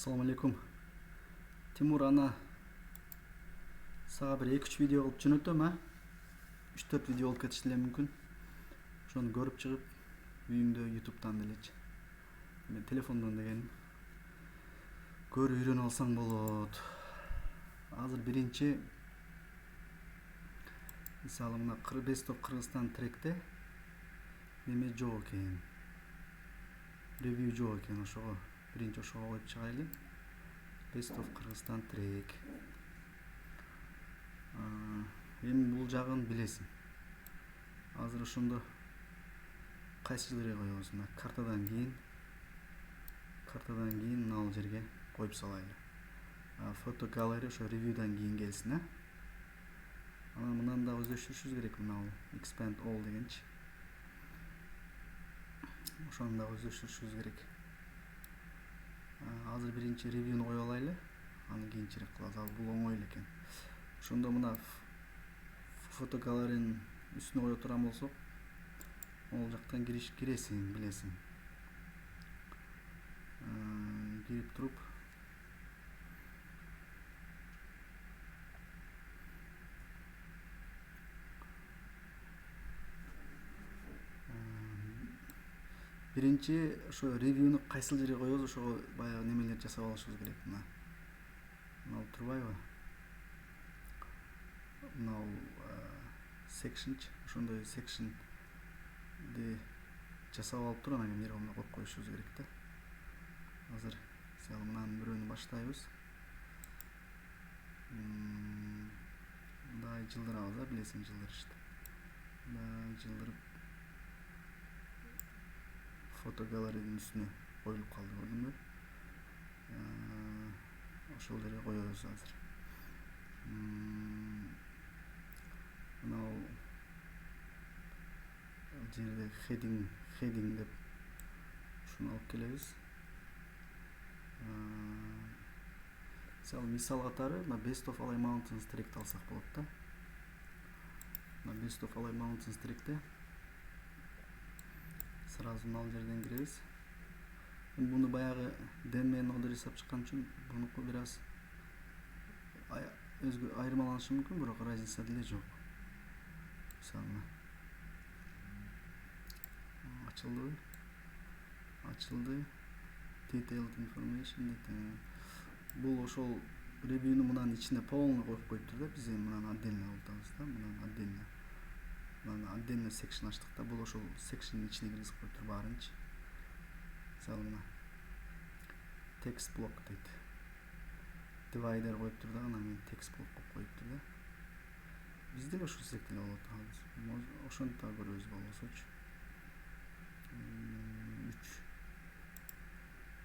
Assalamu alaikum. Timur ana sağa bir 2-3 video kılıp жөнөтөм, 3-4 video болуп кетиши деле мүмкүн. Ошону көрүп чыгып, үйүңдө YouTube'дан делечи. Мен телефондон деген көрүп үйрөнүп алсаң болот. Азыр биринчи мисалы мына Best of Кыргызстан тректе неме жок экен. Ревью жок экен, ошого биринчи ошого коюп чыгайлы. Best of Кыргызстан трек. Эми бул жагын билесиң. Азыр ошондо кайсы жерге коебуз? Мына картадан кийин мына ал жерге коюп салайлы. Фото галерея ошо ревьюдан кийин келсин, Анан мындан да өздөштүрүшүбүз керек, мына expand all дегенчи. Ошону да өздөштүрүшүбүз керек. Азыр биринчи ревьюну коюп алайлы, аны кийинчерээк кылабыз. Ал бул оңой эле экен. Ошондо мына фото галереянын үстүнө коюп турган болсок, ол жактан киресиң, билесиң. Кирип туруп биринчи ошо ревьюну кайсыл жерге коебуз, ошого баягы немелерди жасап алышыбыз керек. Мына турбайбы? Мына section, ошондой sectionди жасап алып туруп, анан кийин мына коюп коюшубуз керек да. Азыр мисалы мынанын бирөөнү баштайбыз. Мындай жылдырабыз, билесиң, жылдырышты. Мындай жылдырып фото галереянын үстүнө коюлуп калды, көрдүңбү? Ошол жерге коебуз азыр. Мына жерде heading деп ушуну алып келебиз. Мисал катары мына Best of Alay Mountains тректи алсак болот да. Мына Best of Alay Mountains тректе сразу мына жерден киребиз. Буну баягы Дэн менен Одер жасап чыккан үчүн бунуку бир аз өзгө айырмаланышы мүмкүн, бирок разница деле жок. Мисалы ачылды. Detailed information дейт. Бул ошол ревьюну мынанын ичине полный коюп коюптур да. Биз эми мынаны отдельно кылабыз да. Мынаны отдельно section ачтык да. Бул ошол sectionдун ичине киргизип коюптур баарынчы. Мисалы мына text block дейт. Divider коюптур да, анан кийин text block коюп коюптур да. Бизде деле ошол силек деле болот. Ошону да көрөбүз болбосочу.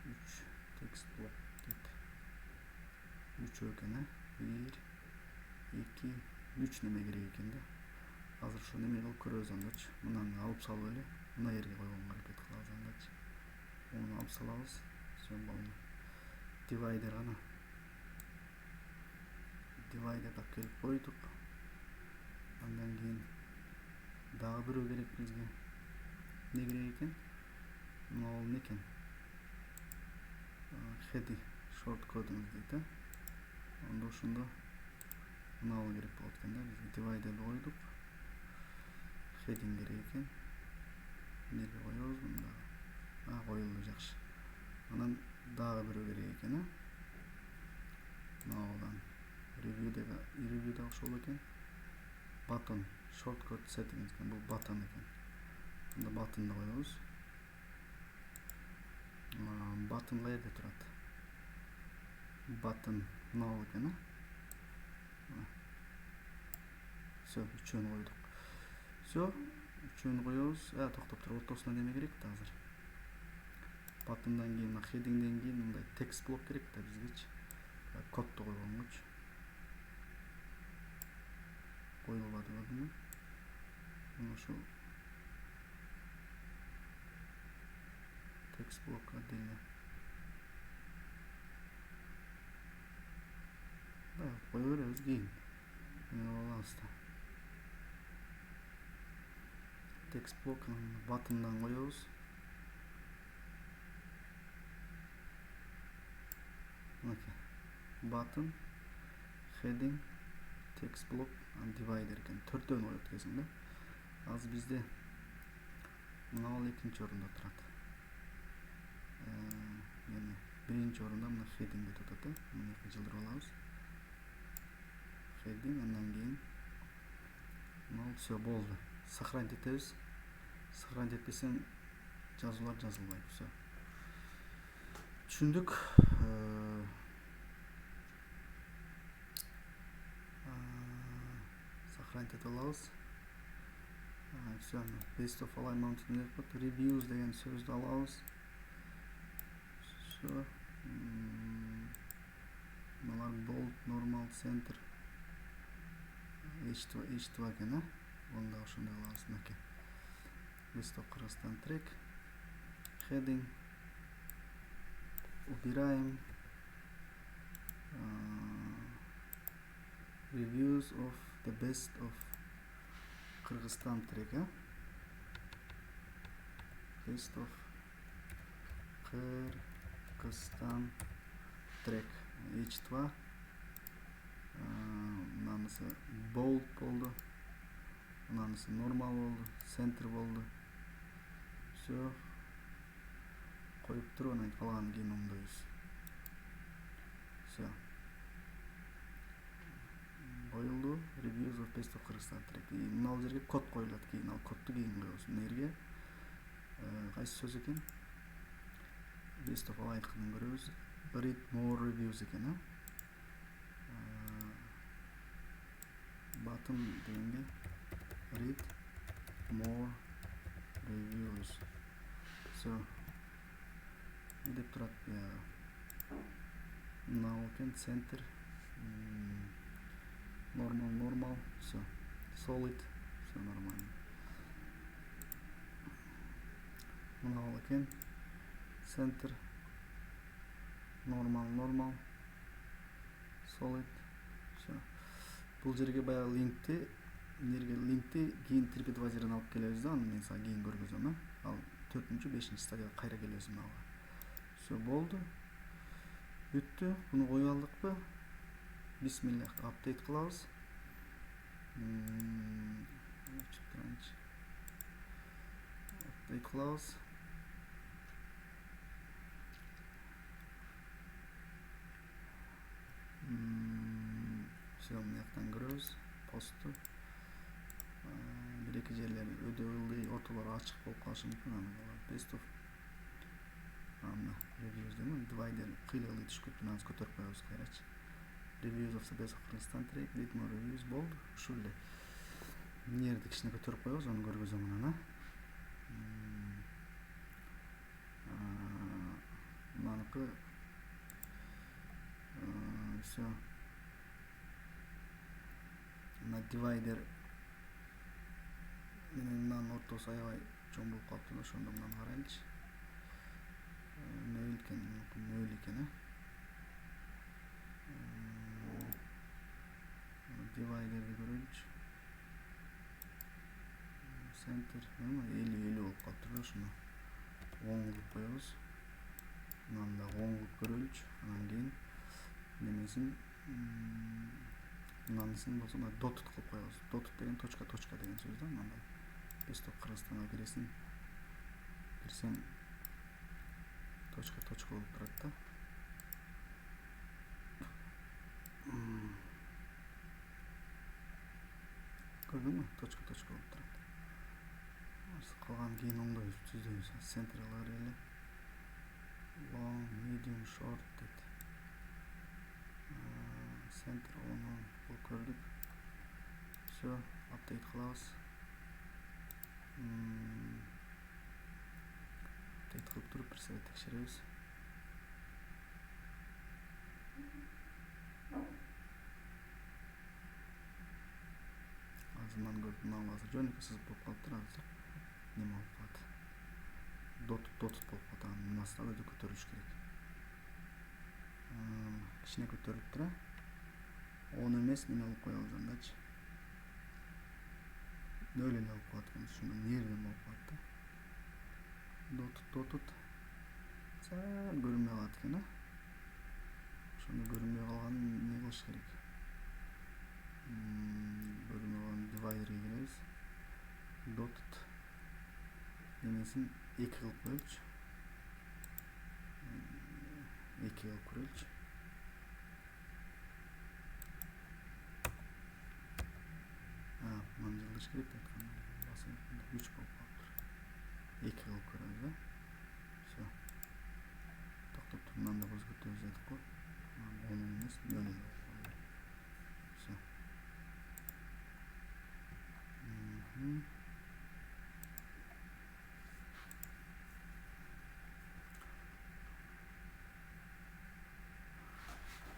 3 text block дейт. 3 экен, 1 2 3 неме керек экен да. Азыр ошо неме кылып көрөбүз андачы. Мынаны алып салып эле мына жерге койгонго аракет кылабыз андачы. Муну алып салабыз. Divider ана. Divider так келип койдук. Андан кийин дагы бирөө керек бизге. Не керек экен? Мына ал не экен? Head short coding дейт, Анда ошондо мына ал керек болот экен да. Бизге divider койдук. Heading керек экен. Эмнеге коебуз мында? Коюлду, жакшы. Анан дагы бирөө керек экен, Мынаудан review'да ошол экен. Button shortcut settings экен, бул button экен. Анда button'ды коебуз. Button каерде турат? Button мынау экен, Всё, үчөөнү койдук. Всё, үчөөнү коебуз. Токтоп туруп, ортосуна неме керек да азыр. Button'дан кийин, мына headingден кийин мындай text block керек да бизгечи. Кодду койгонгочу. Коюлбады, көрдүңбү? Ошол text block отдельно. Кое беребиз кийин. Эме алабыз да. Text block button'дан коебуз. Мынакей. Button, heading, text block, divider eкен. Төртөөнү коет экенсиң да. Азыр бизде мынау экинчи орунда турат. Эми биринчи орунда мына heading деп атат. Муну жылдырып алабыз. Heading, андан кийин мынау все болду. Сохранить этебиз. Сохранить этпесең жазуулар жазылбайт. Все. Түшүндүк. Сохранить ете алабыз. Все. Best of all mountain reviews деген сөздү алабыз. Все. Мыналар bold, normal, center. H2 экен, онда ошондой алабыз. Мынакей. Best of Кыргызстан track. Heading. Убираем. Reviews of the best of Кыргызстан track. Best of Кыргызстан track. H2. Мынанысы bold болду. Мынанысы normal болду. Center болду. Все. Коюп туруп, анан калганын кийин оңдойбуз. Все. Коюлду. Reviews of best of Кыргызстан track. Мына жерге код коюлат кийин. Ал кодду кийин коебуз. Мына жерге кайсы сөз экен? Best of all айкынын көрөбүз. Read more reviews экен, Button дегенге read more reviews. Все. Деп турат. Now can center. Normal. Все. Solid. Все нормально. Now can center. Normal. Solid. Все. Бул жерге баягы линкти, кийин TripAdvisor'дан алып келебиз да, аны мен сага кийин көргөзөм, Ал 4-5 стадияга кайра келебиз мынага. Все болду. Бүттү. Буну коюп алдыкпы? Бисмилlah, апдейт кылабыз. Апдейт кылабыз. Все, мынаяктан көрөбүз. Постту. Бир-эки жерлер өдө ылдый, ортолору ачык болуп калышы мүмкүн. Best of reviews дейм. Divider кыйла ылдый түшүп кетти. Мына көтөрүп коебуз кайрачы. Reviews of the best of Кыргызстан track. Read more reviews болду. Ушул эле. Эмне жерди кичине көтөрүп коебуз, аны көргөзөм анан. Мынаныкы все. Мына divider менен мынанын ортосу аябай чоң болуп калыптыр. Ошондо мынаны карайлычы. Нөл экен, Dividerди көрөлүчү. Center 50 болуп калыптыр. Ошону оң кылып коебуз. Мынаны да оң кылып көрөлүчү. Анан кийин немесин мынанысын болсо dotted кылып коебуз. Dotted деген точка деген сөз да. Мындай Best of Кыргызстанга кирсең точка болуп турат да. Көрдүңбү? Точка болуп турат. Калганын кийин оңдойбуз, түздөйбүз. Центрлар эле. Long, medium, short дейт. Center on бул көрдүк. Все, апдейт кылабыз. Апдейт кылып туруп бир сәт текшеребиз. Азырман көрүп, мына азыр жөнөкөй сызып болуп калыптыр. Азыр неме болуп калат. Dotted болуп калат. Мынасы да өтө көтөрүлүш керек. Кичине көтөрүлүп тура. Он эмес, неме болуп коебуз андачы. Нөл эле болуп калат экен. Ушуну нерден болуп калат да. Dotted. Саал көрүнбөй калат экен, Ошондо көрүнбөй калган эмне кылыш керек? Көрүнбөй калган дивайдерге киребиз. Dotted немесин 2 кылып коелучу. 2 кылып көрөлүчү. Мына жылдыш керек деп аткан. Басып 3 болуп калыптыр. 2 кылып көрөбүз, э? Всё. Токтоп туруп, мынаны да өзгөртөбүз дедик го. 10 эмес, 0 болуп калды. Всё.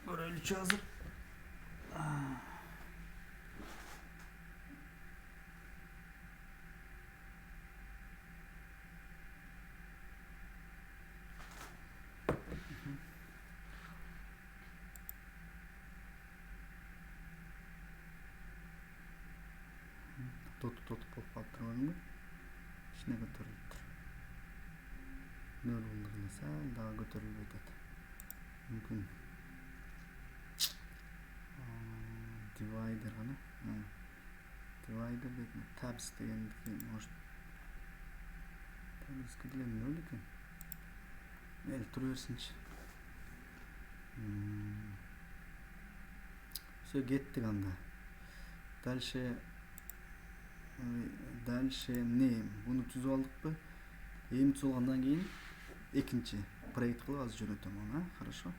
Görөлүчү азыр. Tot болуп калыптыр, көрдүңбү? Ичине көтөрүлүптүр. 0 болду, сәл дагы көтөрүлүп атат. Мүмкүн divider гана. Divider бетине tabs дегендики, может tabs'ке деле 0 экен. Мейли тура берсинчи. Всё, кеттик анда. Дальше name. Буну түзүп алдыкпы? Эми түзүп алгандан кийин экинчи проект кылып азыр жөнөтөм аны, хорошо?